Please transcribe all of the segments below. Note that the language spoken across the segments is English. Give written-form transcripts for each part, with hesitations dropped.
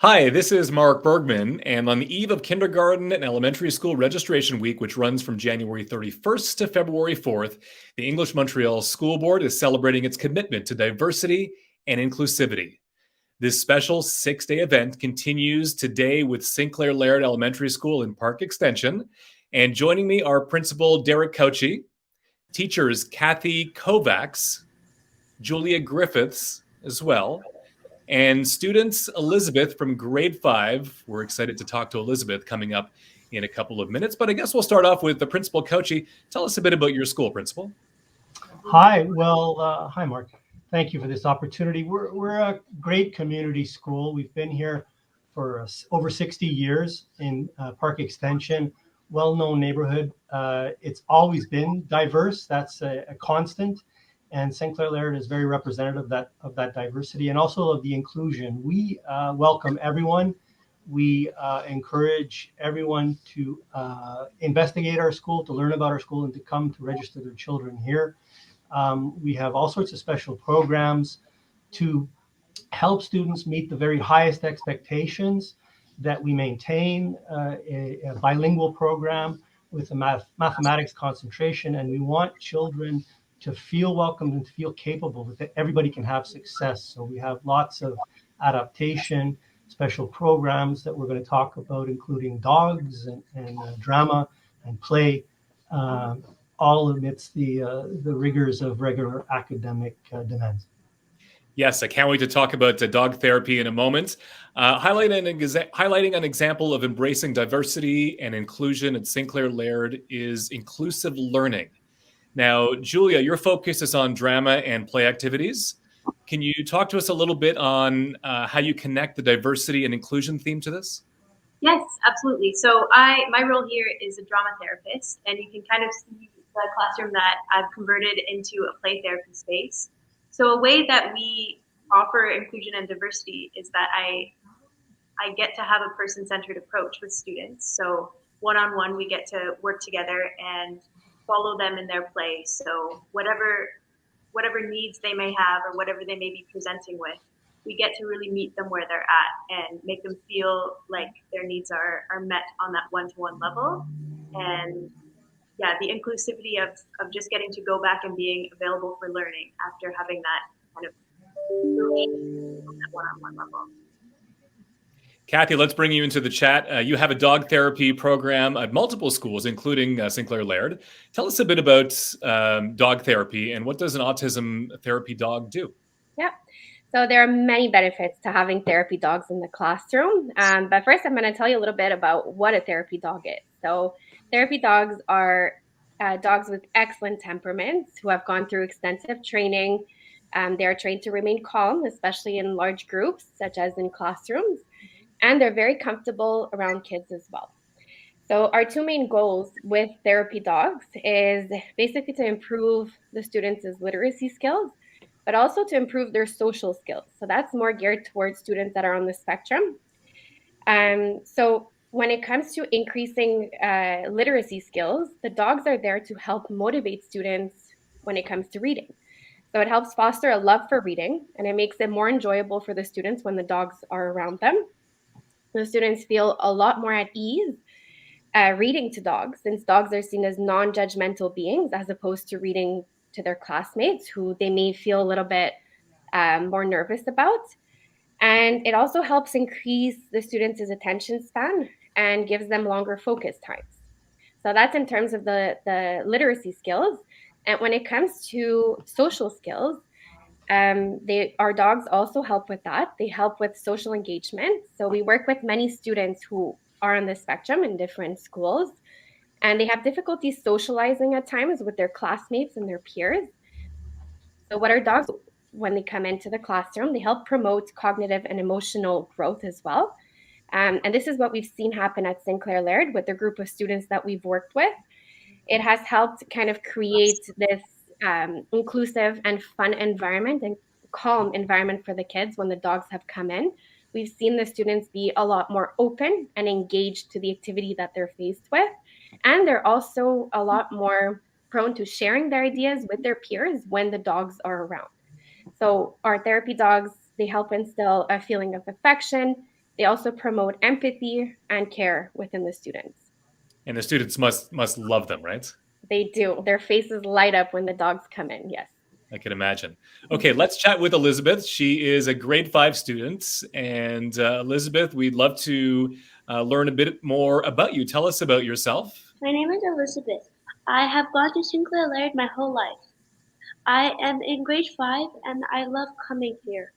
Hi, this is Mark Bergman, and on the eve of kindergarten and elementary school registration week, which runs from January 31st to February 4th, the English Montreal School Board is celebrating its commitment to diversity and inclusivity. This special 6-day event continues today with Sinclair Laird Elementary School in Park Extension. And joining me are Principal Derrek Cauchi, teachers Kathy Kovacs, Julia Griffiths as well, and students Elizabeth from grade 5. We're excited to talk to Elizabeth coming up in a couple of minutes, but I guess we'll start off with the Principal Cauchi. Tell us a bit about your school, Principal. Hi, hi, Mark. Thank you for this opportunity. We're a great community school. We've been here for over 60 years in Park Extension, well-known neighborhood. It's always been diverse. That's a constant. And Sinclair Laird is very representative of that diversity and also of the inclusion. We welcome everyone. We encourage everyone to investigate our school, to learn about our school, and to come to register their children here. We have all sorts of special programs to help students meet the very highest expectations that we maintain, a bilingual program with a mathematics concentration, and we want children to feel welcome and to feel capable, that everybody can have success. So we have lots of adaptation, special programs that we're going to talk about, including dogs and drama and play, all amidst the rigors of regular academic demands. Yes, I can't wait to talk about dog therapy in a moment. Highlighting an example of embracing diversity and inclusion at Sinclair Laird is inclusive learning. Now, Julia, your focus is on drama and play activities. Can you talk to us a little bit on how you connect the diversity and inclusion theme to this? Yes, absolutely. So my role here is a drama therapist, and you can kind of see the classroom that I've converted into a play therapy space. So a way that we offer inclusion and diversity is that I get to have a person-centered approach with students. So one-on-one, we get to work together and follow them in their play. So whatever needs they may have or whatever they may be presenting with, we get to really meet them where they're at and make them feel like their needs are met on that one-to-one level. And yeah, the inclusivity of just getting to go back and being available for learning after having that kind of on that one-on-one level. Kathy, let's bring you into the chat. You have a dog therapy program at multiple schools, including Sinclair Laird. Tell us a bit about dog therapy and what does an autism therapy dog do? Yeah, so there are many benefits to having therapy dogs in the classroom. But first, I'm going to tell you a little bit about what a therapy dog is. So therapy dogs are dogs with excellent temperaments who have gone through extensive training. They are trained to remain calm, especially in large groups, such as in classrooms. And they're very comfortable around kids as well. So our two main goals with therapy dogs is basically to improve the students' literacy skills, but also to improve their social skills. So that's more geared towards students that are on the spectrum. So when it comes to increasing literacy skills, the dogs are there to help motivate students when it comes to reading. So it helps foster a love for reading, and it makes it more enjoyable for the students when the dogs are around them. The students feel a lot more at ease reading to dogs, since dogs are seen as non-judgmental beings as opposed to reading to their classmates who they may feel a little bit more nervous about. And it also helps increase the students' attention span and gives them longer focus times. So that's in terms of the literacy skills. And when it comes to social skills, our dogs also help with that. They help with social engagement. So we work with many students who are on the spectrum in different schools, and they have difficulty socializing at times with their classmates and their peers. So what our dogs do when they come into the classroom, they help promote cognitive and emotional growth as well. And this is what we've seen happen at Sinclair Laird with the group of students that we've worked with. It has helped kind of create this inclusive and fun environment and calm environment for the kids when the dogs have come in. We've seen the students be a lot more open and engaged to the activity that they're faced with. And they're also a lot more prone to sharing their ideas with their peers when the dogs are around. So our therapy dogs, they help instill a feeling of affection, They also promote empathy and care within the students. And the students must love them, right? They do. Their faces light up when the dogs come in. Yes. I can imagine. Okay, let's chat with Elizabeth. She is a grade 5 student. And Elizabeth, we'd love to learn a bit more about you. Tell us about yourself. My name is Elizabeth. I have gone to Sinclair Laird my whole life. I am in grade 5 and I love coming here.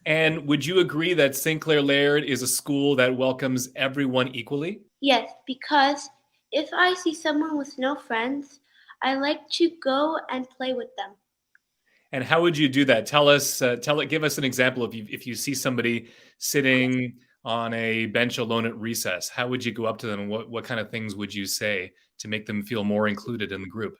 And would you agree that Sinclair Laird is a school that welcomes everyone equally? Yes, because if I see someone with no friends, I like to go and play with them. And how would you do that? Give us an example if you see somebody sitting on a bench alone at recess. How would you go up to them, and what kind of things would you say to make them feel more included in the group?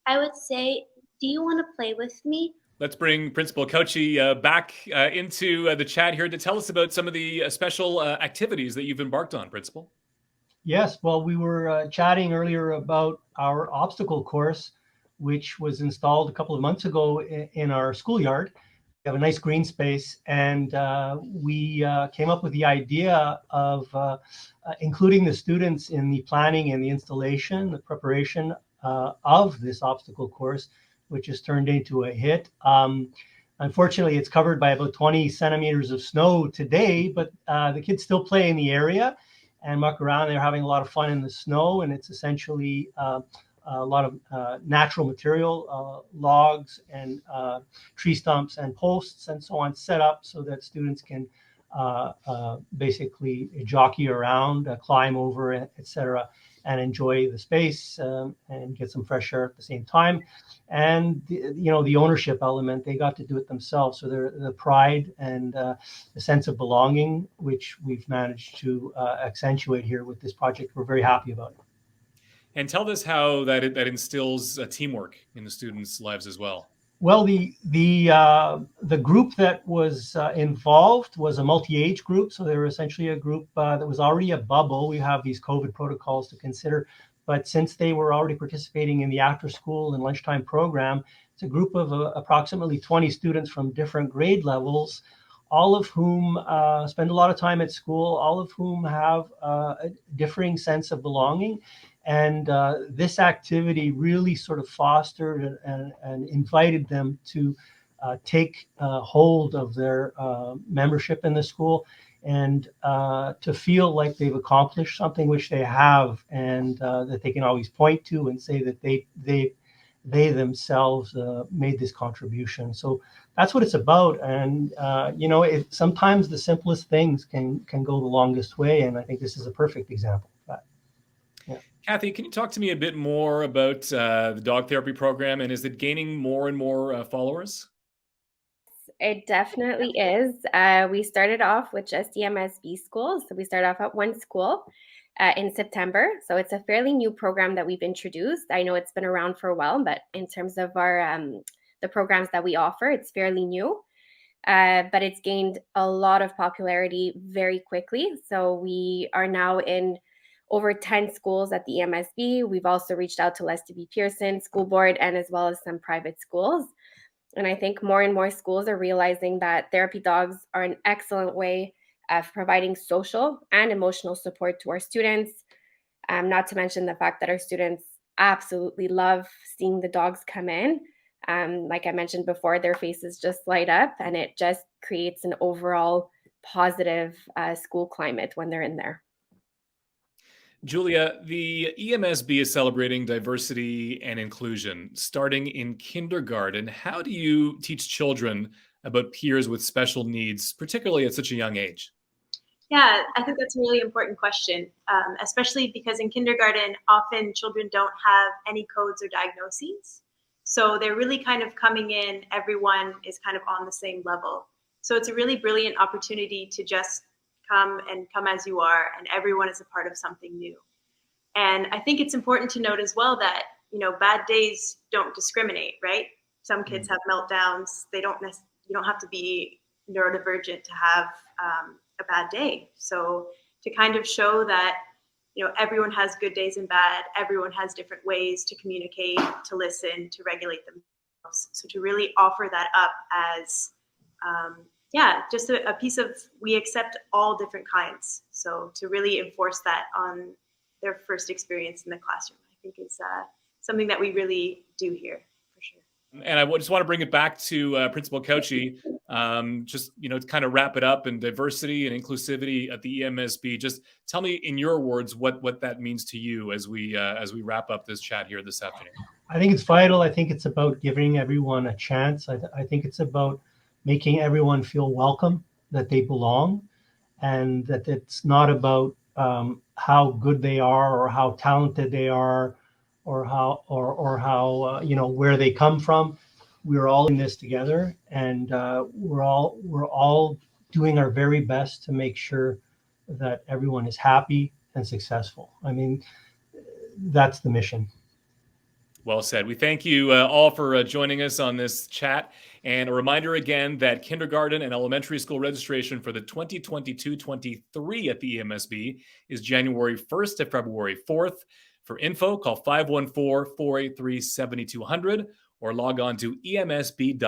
I would say, "Do you want to play with me?" Let's bring Principal Cauchi back into the chat here to tell us about some of the special activities that you've embarked on, Principal. Yes, well, we were chatting earlier about our obstacle course, which was installed a couple of months ago in our schoolyard. We have a nice green space, and we came up with the idea of including the students in the planning and the installation, the preparation of this obstacle course, which has turned into a hit. Unfortunately, it's covered by about 20 centimeters of snow today, but the kids still play in the area and muck around. They're having a lot of fun in the snow, and it's essentially a lot of natural material, logs and tree stumps and posts and so on set up so that students can basically jockey around, climb over, etc., and enjoy the space and get some fresh air at the same time. And the ownership element, they got to do it themselves. So the pride and the sense of belonging, which we've managed to accentuate here with this project, we're very happy about it. And tell us how that instills teamwork in the students' lives as well. Well, the group that was involved was a multi-age group. So they were essentially a group that was already a bubble. We have these COVID protocols to consider. But since they were already participating in the after school and lunchtime program, it's a group of approximately 20 students from different grade levels, all of whom spend a lot of time at school, all of whom have a differing sense of belonging. And this activity really sort of fostered and invited them to take hold of their membership in the school and to feel like they've accomplished something, which they have, and that they can always point to and say that they themselves made this contribution. So that's what it's about. And sometimes the simplest things can go the longest way, and I think this is a perfect example of that. Yeah. Kathy, can you talk to me a bit more about the dog therapy program, and is it gaining more and more followers? It definitely is. We started off with just EMSB schools. So we started off at one school in September. So it's a fairly new program that we've introduced. I know it's been around for a while, but in terms of our the programs that we offer, it's fairly new. But it's gained a lot of popularity very quickly. So we are now in over 10 schools at the EMSB. We've also reached out to Lester B. Pearson School Board and as well as some private schools. And I think more and more schools are realizing that therapy dogs are an excellent way of providing social and emotional support to our students. Not to mention the fact that our students absolutely love seeing the dogs come in. Like I mentioned before, their faces just light up, and it just creates an overall positive school climate when they're in there. Julia, the EMSB is celebrating diversity and inclusion starting in kindergarten. How do you teach children about peers with special needs, particularly at such a young age? Yeah, I think that's a really important question, especially because in kindergarten, often children don't have any codes or diagnoses. So they're really kind of coming in, everyone is kind of on the same level. So it's a really brilliant opportunity to just come as you are, and everyone is a part of something new. And I think it's important to note as well that, bad days don't discriminate, right? Some kids have meltdowns. You don't have to be neurodivergent to have a bad day. So to kind of show that, everyone has good days and bad, everyone has different ways to communicate, to listen, to regulate themselves. So to really offer that up as yeah, just a piece of, we accept all different kinds. So to really enforce that on their first experience in the classroom, I think is something that we really do here for sure. And I just want to bring it back to Principal Cauchi, just, to kind of wrap it up, and diversity and inclusivity at the EMSB. Just tell me in your words what that means to you as we wrap up this chat here this afternoon. I think it's vital. I think it's about giving everyone a chance. I think it's about making everyone feel welcome, that they belong, and that it's not about how good they are or how talented they are or how where they come from. We're all in this together, and we're all doing our very best to make sure that everyone is happy and successful. I mean, that's the mission. Well said. We thank you all for joining us on this chat. And a reminder again that kindergarten and elementary school registration for the 2022-23 at the EMSB is January 1st to February 4th. For info, call 514-483-7200 or log on to emsb.qc.ca.